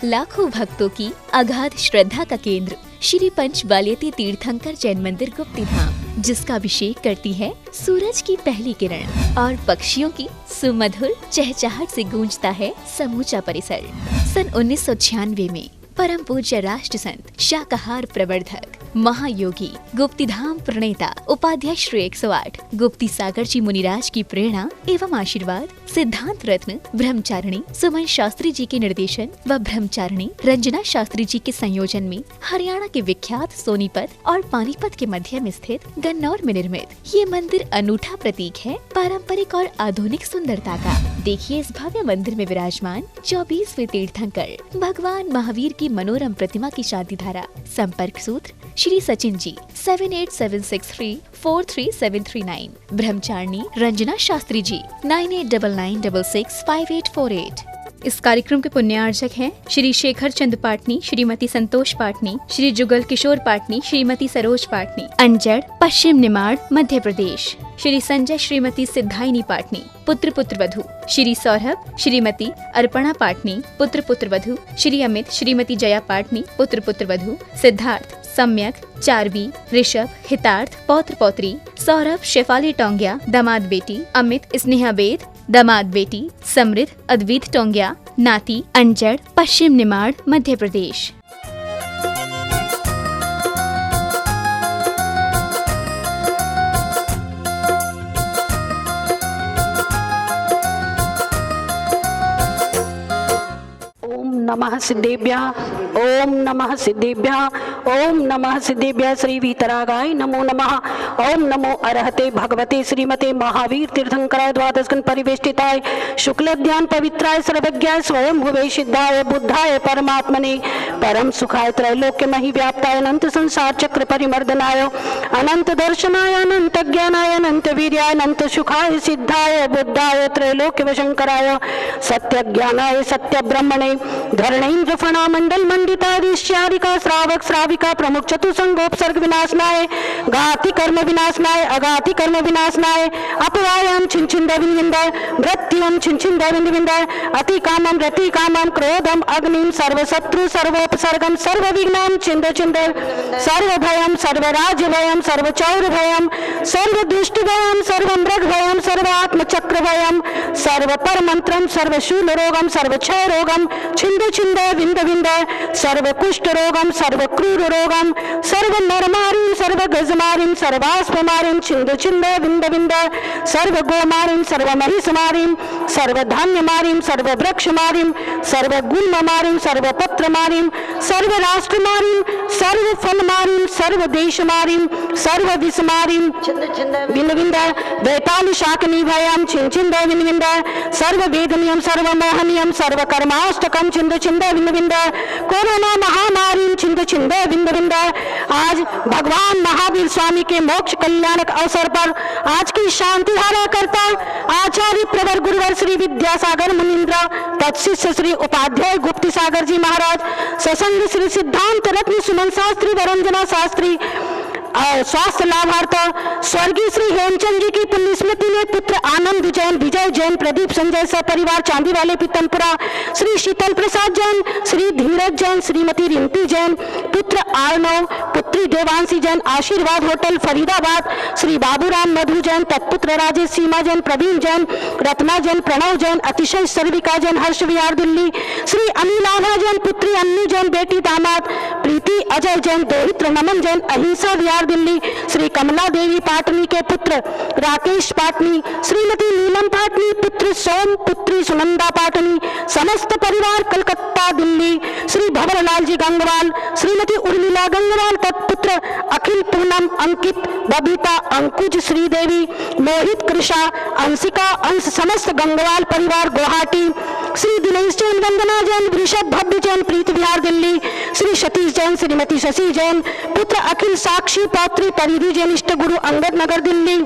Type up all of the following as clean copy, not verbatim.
लाखों भक्तों की अगाध श्रद्धा का केंद्र श्री पंचबाल्यती तीर्थंकर जैन मंदिर गुप्ती धाम, जिसका अभिषेक करती है सूरज की पहली किरण और पक्षियों की सुमधुर चहचहाट से गूंजता है समूचा परिसर। सन 1996 में परम पूज्य राष्ट्र संत, शाकाहार प्रवर्धक, महायोगी, गुप्ती धाम प्रणेता, उपाध्याय श्री 108 गुप्ती सागर जी मुनिराज की प्रेरणा एवं आशीर्वाद, सिद्धांत रत्न ब्रह्मचारिणी सुमन शास्त्री जी के निर्देशन व ब्रह्मचारिणी रंजना शास्त्री जी के संयोजन में हरियाणा के विख्यात सोनीपत और पानीपत के मध्य में स्थित गन्नौर में निर्मित ये मंदिर अनूठा प्रतीक है पारंपरिक और आधुनिक सुंदरता का। देखिए इस भव्य मंदिर में विराजमान 24वें तीर्थंकर भगवान महावीर की मनोरम प्रतिमा की शादी धारा। संपर्क सूत्र श्री सचिन जी 7876343739, ब्रह्मचारिणी रंजना शास्त्री जी 9899665848। इस कार्यक्रम के पुण्यार्चक हैं श्री शेखर चंद पाटनी, श्रीमती संतोष पाटनी, श्री जुगल किशोर पाटनी, श्रीमती सरोज पाटनी, अंजड़ पश्चिम निमाड़ मध्य प्रदेश, श्री संजय श्रीमती सिद्धाइनी पाटनी, पुत्र पुत्र वधू, श्री सौरभ श्रीमती अर्पणा पाटनी, पुत्र पुत्र वधू, श्री अमित श्रीमती जया पाटनी, पुत्र पुत्र वधू, सिद्धार्थ सम्यक चारवी, ऋषभ हितार्थ पौत्र पौत्री, सौरभ शेफाली टोंगिया दामाद बेटी, अमित स्नेहा बेद दामाद बेटी, समृद्ध अद्वित टोंगिया नाती, अंजड़ पश्चिम निमाड़ मध्य प्रदेश। नमः सिद्धेभ्यः, ओम नमः सिद्धेभ्यः, ओम नमः सिद्धेभ्यः। श्री वीतरागाय नमो नमः। ओम नमो अरहते भगवते श्रीमते महावीर तीर्थंकराय द्वादशगण परिवेष्टिताय शुक्लध्यान पवित्राय सर्वज्ञाय स्वयं भुवे सिद्धाय बुद्धाय परमात्मने परम सुखाय त्रैलोक्य मही व्याप्ताय अनंत संसार चक्र परिमर्दनाय अनंत दर्शनाय अनंत ज्ञानाय अनंत वीर्याय अनंत सुखाय सिद्धाय बुद्धाय त्रैलोक्य वशंकराय सत्य ज्ञानाय सत्य ब्रह्मणे धरणेन्द्र फणा मंडल मंडितादिश्यारिका श्रावक श्राविका प्रमुख चतुसंगोपसर्ग विनाशनाय घाति कर्म विनाशनाय अघाति कर्म विनाशनाय अपवायम छिंछिंद विंद मृत्युम छिंछिंद विंद अति कामम रति कामम क्रोधम अग्निम सर्वशत्रु सर्वोपसर्गम सर्व विघ्नम छिंद छिंद सर्व भयम सर्व राज भयम सर्व चौर भयम सर्व दुष्ट भयम सर्व मृग भयम सर्व आत्म चक्र भयम सर्व पर मंत्रम सर्व शूल रोगम सर्व क्षय रोगम छिंद छिंद विंद विंद सर्व कुष्ठ रोगम सर्व क्रूर रोगम सर्व नरमारिम सर्व गजमारिम सर्वास्पमारिम छिंद छिंद विंद विंद सर्व गोमारिम सर्व महिषमारिम सर्व धान्य मारिम सर्व वृक्ष मारिम सर्व गुल्म मारिम सर्व पत्र मारिम सर्व राष्ट्र मारिम सर्व फल मारिम सर्व देश मारिम सर्व विष मारिम विंद विंद वैताल शाकनी भयम छिंद छिंद विंद विंद सर्व वेदनियम सर्व मोहनियम सर्व कर्माष्टकम छिंद छिंद विंद विंद कोरोना महामारी छिंद छिंद विंद विंद। आज भगवान महावीर स्वामी के मोक्ष कल्याणक अवसर पर आज की शांति धारा करता आचार्य प्रवर गुरुवर श्री विद्यासागर मुनीन्द्र तत्शिष्य श्री उपाध्याय गुप्ती सागर जी महाराज ससंग श्री सिद्धांत रत्न सुमन शास्त्री वरंजना शास्त्री स्वास्थ्य लाभार्थ स्वर्गीय श्री हेमचंद जी की पुण्य स्मृति में पुत्र आनंद जैन, विजय जैन, प्रदीप संजय सपरिवार चांदी वाले पीतमपुरा, श्री शीतल प्रसाद जैन, श्री धीरज जैन, श्रीमती रिंपी जैन, पुत्र आर्नव, पुत्री देवांशी जैन, आशीर्वाद होटल फरीदाबाद, श्री बाबूराम मधु जैन, तत्पुत्र राजेश सीमा जैन, प्रवीण जैन, रत्ना जैन, प्रणव जैन, अतिशय सर्विका जैन, हर्ष विहार दिल्ली, श्री अनिलाभा जैन, पुत्री अन्नू जैन, बेटी दामाद प्रीति अजय जैन, दोहित्र नमन जैन, अहिंसा विहार दिल्ली, श्री कमला देवी पाटनी के पुत्र राकेश पाटनी, श्रीमती नीलम पाटनी, पुत्र सोम, पुत्री सुनंदा पाटनी, समस्त परिवार कलकत्ता दिल्ली, श्री भंवरलाल जी गंगवाल, श्रीमती उर्मिला गंगवाल, तत्पुत्र अखिल पूनम, अंकित, बबीता, अंकुज, श्रीदेवी, मोहित, कृषा, अंशिका, अंश, समस्त गंगवाल परिवार गुवाहाटी, श्री दिनेश जैन, वंदना जैन, वृषभ भव्य जैन, प्रीत विहार दिल्ली, श्री सतीश जैन, श्रीमती शशि जैन, पुत्र अखिल साक्षी, पौत्री परिधि जैन, इष्ट गुरु अंगद नगर दिल्ली,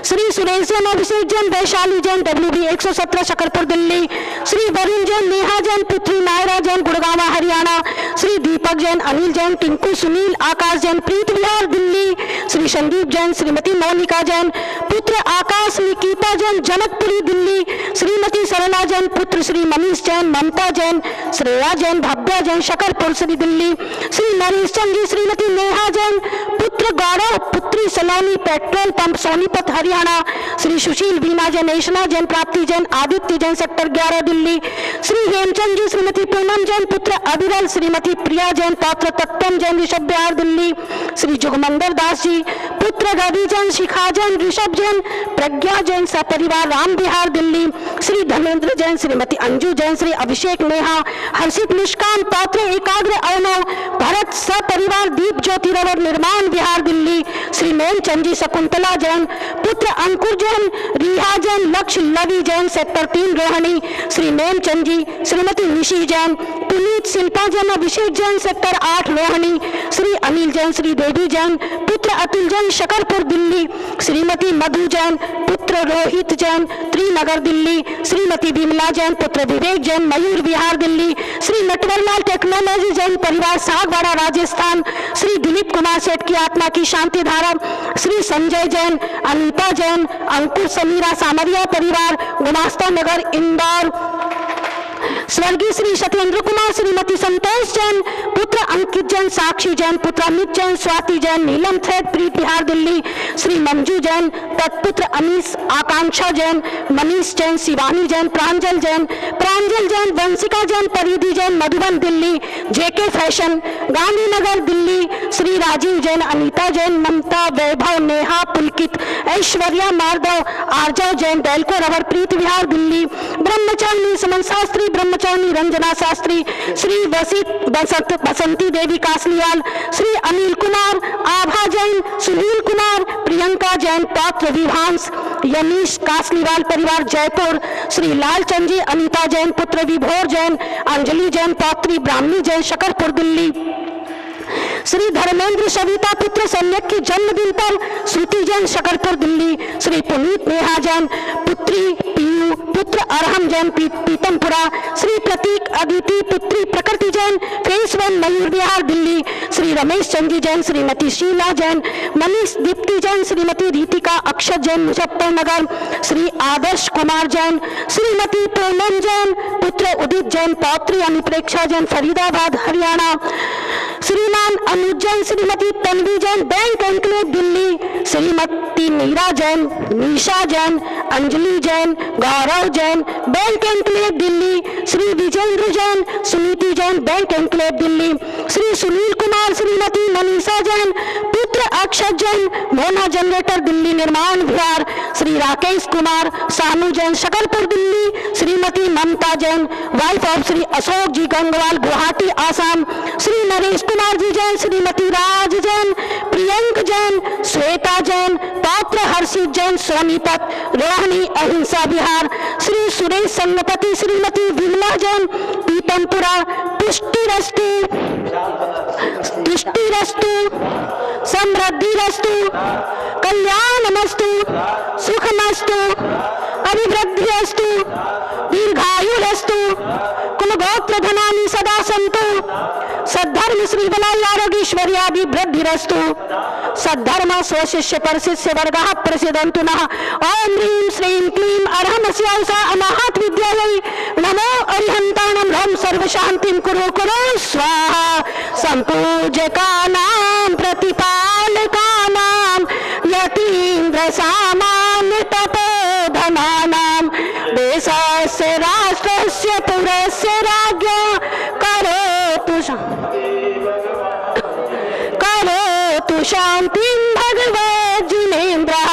श्री सुरेश जैन, अभिषेक जैन, वैशाली जैन, WB 117 शकरपुर दिल्ली, श्री वरुण जैन, नेहा जैन, पुत्री नायरा जैन, गुड़गांव हरियाणा, श्री दीपक जैन, अनिल जैन, टिंकू, सुनील, आकाश जैन, प्रीत विहार दिल्ली, श्री संदीप जैन, श्रीमती मोनिका जैन, पुत्र आकाश निकिता जैन जनकपुरी दिल्ली, श्रीमती सरला जैन पुत्र श्री मनीष जैन, ममता जैन, श्रेया जैन, भव्या जैन शकरपुर श्री दिल्ली, श्री नरेश चंद जी श्रीमती नेहा जैन पुत्र गौरव पुत्री सलोनी पेट्रोल पंप सोनीपत हरियाणा, श्री सुशील बीना जैन, नेशना जैन, प्राप्ति जैन, आदित्य जैन सेक्टर 11 दिल्ली, श्री हेमचंद जी श्रीमती पूनम जैन पुत्र अविरल, श्रीमती प्रिया जैन पौत्र तत्तम जैन ऋषभ बिहार दिल्ली, श्री जुगमंदर दास जी पुत्र रवि जैन, शिखा जैन, ऋषभ जैन, प्रज्ञा जैन सपरिवार राम विहार दिल्ली, श्री धर्मेंद्र जैन, श्रीमती अंजू जैन, श्री अभिषेक नेहा, हर्षित निष्काम पौत्र एकाग्र अवनव भरत सपरिवार दीप ज्योति रवर निर्माण विहार दिल्ली, श्री मेमचंद जी शकुंतला जैन पुत्र अंकुर जैन, रिहा जैन, लक्ष्य लवि जैन सेक्टर 3 रोहिणी, श्री मेमचंद जी श्रीमती निशी जैन, पुनीत शिल्पा जैन, अभिषेक जैन सेक्टर 8 रोहिणी, श्री अनिल जैन, श्री देवी जैन पुत्र अतुल जैन शकरपुर दिल्ली, श्रीमती मधु जैन पुत्र रोहित जैन त्रिनगर दिल्ली, श्रीमती विमला जैन पुत्र विवेक जैन मयूर विहार दिल्ली, श्री नटवरलाल टेक्नोलॉजी जैन परिवार सागवाड़ा राजस्थान, श्री दिलीप कुमार सेठ की आत्मा की शांति धारा, श्री संजय जैन, अनीता जैन, अंकुर समीरा सामरिया परिवार गुमास्ता नगर इंदौर, स्वर्गीय श्री सत्येंद्र कुमार श्रीमती संतोष जैन पुत्र अंकित जैन, साक्षी जैन पुत्र अमित जैन, स्वाति जैन नीलम थ्रेड प्रीत बिहार दिल्ली, श्री मंजू जैन तत्पुत्र अनीस आकांक्षा जैन, मनीष जैन, शिवानी जैन, प्रांजल जैन, वंशिका जैन, परिधि जैन मधुबन दिल्ली, जेके फैशन गांधीनगर दिल्ली, श्री राजीव जैन, अनीता जैन, ममता वैभव, नेहा पुलकित, ऐश्वर्या मार्दव, आर्जव जैन डेलको रवर प्रीत विहार दिल्ली, ब्रह्मचारिणी सुमन शास्त्री, ब्रह्मचारिणी रंजना शास्त्री, श्री बसंती देवी कासलियाल, श्री अनिल कुमार, आभा जैन, सुनील कुमार, प्रियंका जैन पौत्र विभांश, यनीश कासलीवाल परिवार जयपुर, श्री लालचंद जी, अनीता जैन पुत्र विभोर जैन, अंजलि जैन पौत्री ब्राह्मणी जैन शकरपुर दिल्ली, श्री धर्मेंद्र सविता पुत्र सम्यक के जन्मदिन पर श्रुति जैन शकरपुर दिल्ली, श्री पुनीत नेहा जैन पुत्री पीयू पुत्र अरहम जैन पीतमपुरा, श्री प्रतीक अदिति पुत्री प्रकृति जैन फेस 1 मयूर विहार दिल्ली, श्री रमेश चंद्र जैन, श्रीमती शीला जैन, मनीष दीप्ति जैन, श्रीमती रीतिका अक्षत जैन मुजफ्फरनगर, श्री आदर्श कुमार जैन, श्रीमती पूनम जैन पुत्र उदित जैन पौत्री Anupreksha Jain Faridabad Haryana, Shriman Anuj Jain, Shrimati Tanvi Jain Bank Enclave Delhi, Shrimati Meera Jain, Nisha Jain, Anjali Jain, Gaurav Jain Bank Enclave Delhi, Shri Vijendra Jain, Suniti Jain Bank Enclave Delhi, Shri Sunil Kumar, Shrimati Manisha Jain पुत्र अक्षत जैन मोना जनरेटर दिल्ली निर्माण विहार, श्री राकेश कुमार सानू जैन शकरपुर दिल्ली, श्रीमती ममता जैन वाइफ ऑफ श्री अशोक जी गंगवाल गुवाहाटी आसाम, श्री नरेश कुमार जी जैन, श्रीमती राज जैन, प्रियंक जैन, श्वेता जैन पौत्र हर्षित जैन सोनीपत रोहिणी अहिंसा बिहार, श्री सुरेश संगपति, श्रीमती विमला जैन पीतमपुरा, पुष्टिरस्तु समृद्धिरस्तु कल्याणमस्तु सुखमस्तु अभिवृद्धिरस्तु दीर्घायुरस्तु कुलगोत्र धनानि सदा सन्तु सद्धर्म श्री बलाई आरोग्यश्वर्याभिवृद्धिरस्तु सद्धर्म स्वशिष्य परशिष्य वर्गः प्रसिद्धन्तु नः। ओम ह्रीं श्रीं क्लीं अर्हमस्यासा अनाहत विद्यायै नमो अरिहन्ताणं ह्रौं सर्वशान्तिं कुरु कुरु स्वाहा। सम्पूजकानां प्रतिपालकानां यतीन्द्र सामान्य तपोधनानां देशस्य राष्ट्रस्य पुरस्य राज्ञो करोतु शान्तिं भगवज्जिनेन्द्रः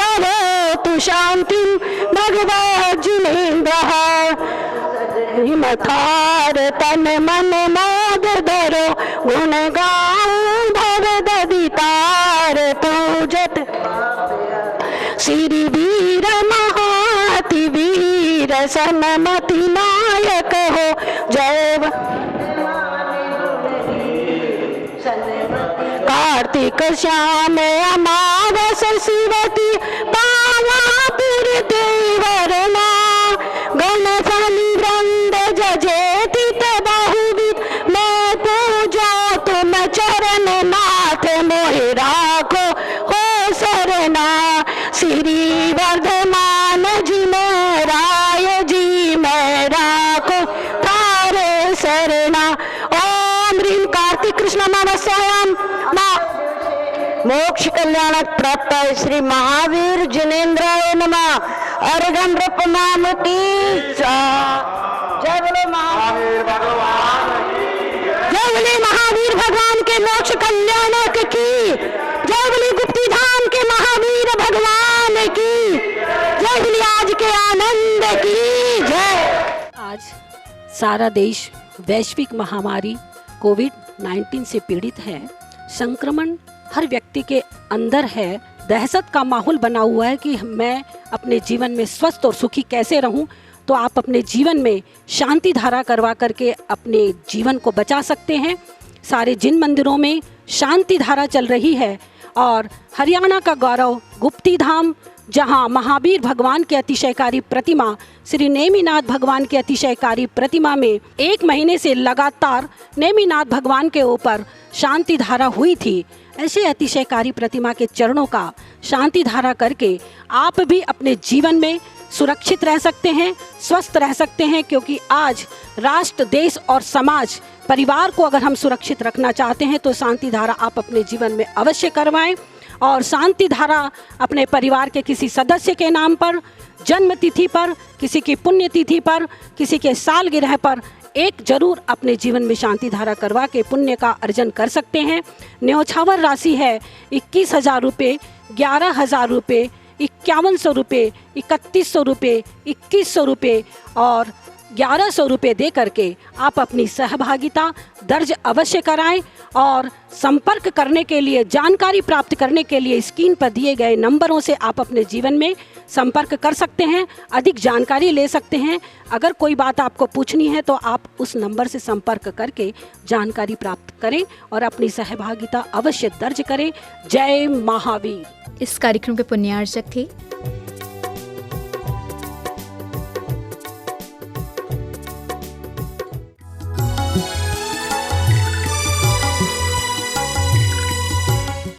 करोतु शान्तिं भगवज्जिनेन्द्रः। हिमथार तन मन मोद धरो गुण गाऊं भवदधितार पूजत श्री वीर महाति वीर सनमति नायक हो जय। कार्तिक श्याम अमावस शिवती पावापुर देवरना गणफली वृंद जजेति बहुविध मैं पूजा तुम चरण नाथ मोहि राखो हो सरना। श्री कृष्णमावस्यायां मोक्ष कल्याण प्राप्ताय श्री महावीर जिनेन्द्राय नमः। अर्घं रूपमामति जय बोलो महावीर भगवान, जय बोले महावीर भगवान के मोक्ष कल्याण की, जय बोले गुप्ती धाम के महावीर भगवान की, जय बोले आज के आनंद की जय। आज सारा देश वैश्विक महामारी कोविड-19 से पीड़ित है। संक्रमण हर व्यक्ति के अंदर है। दहशत का माहौल बना हुआ है कि मैं अपने जीवन में स्वस्थ और सुखी कैसे रहूं। तो आप अपने जीवन में शांति धारा करवा करके अपने जीवन को बचा सकते हैं। सारे जिन मंदिरों में शांति धारा चल रही है और हरियाणा का गौरव गुप्ती धाम, जहां महावीर भगवान के अतिशयकारी प्रतिमा श्री नेमिनाथ भगवान के अतिशयकारी प्रतिमा में 1 महीने से लगातार नेमिनाथ भगवान के ऊपर शांति धारा हुई थी। ऐसे अतिशयकारी प्रतिमा के चरणों का शांति धारा करके आप भी अपने जीवन में सुरक्षित रह सकते हैं, स्वस्थ रह सकते हैं। क्योंकि आज राष्ट्र, देश और समाज, परिवार को अगर हम सुरक्षित रखना चाहते हैं तो शांति धारा आप अपने जीवन में अवश्य करवाएं। और शांति धारा अपने परिवार के किसी सदस्य के नाम पर, जन्म तिथि पर, किसी की पुण्य तिथि पर, किसी के सालगिरह पर एक जरूर अपने जीवन में शांति धारा करवा के पुण्य का अर्जन कर सकते हैं। न्यौछावर राशि है 21,000 रुपये, 11,000 रुपये, 5100 रुपये, 3100 रुपये, 2100 रुपये और 1100 रुपये दे करके आप अपनी सहभागिता दर्ज अवश्य कराएं। और संपर्क करने के लिए, जानकारी प्राप्त करने के लिए स्क्रीन पर दिए गए नंबरों से आप अपने जीवन में संपर्क कर सकते हैं, अधिक जानकारी ले सकते हैं। अगर कोई बात आपको पूछनी है तो आप उस नंबर से संपर्क करके जानकारी प्राप्त करें और अपनी सहभागिता अवश्य दर्ज करें। जय महावीर। इस कार्यक्रम के पुण्यार्चक थे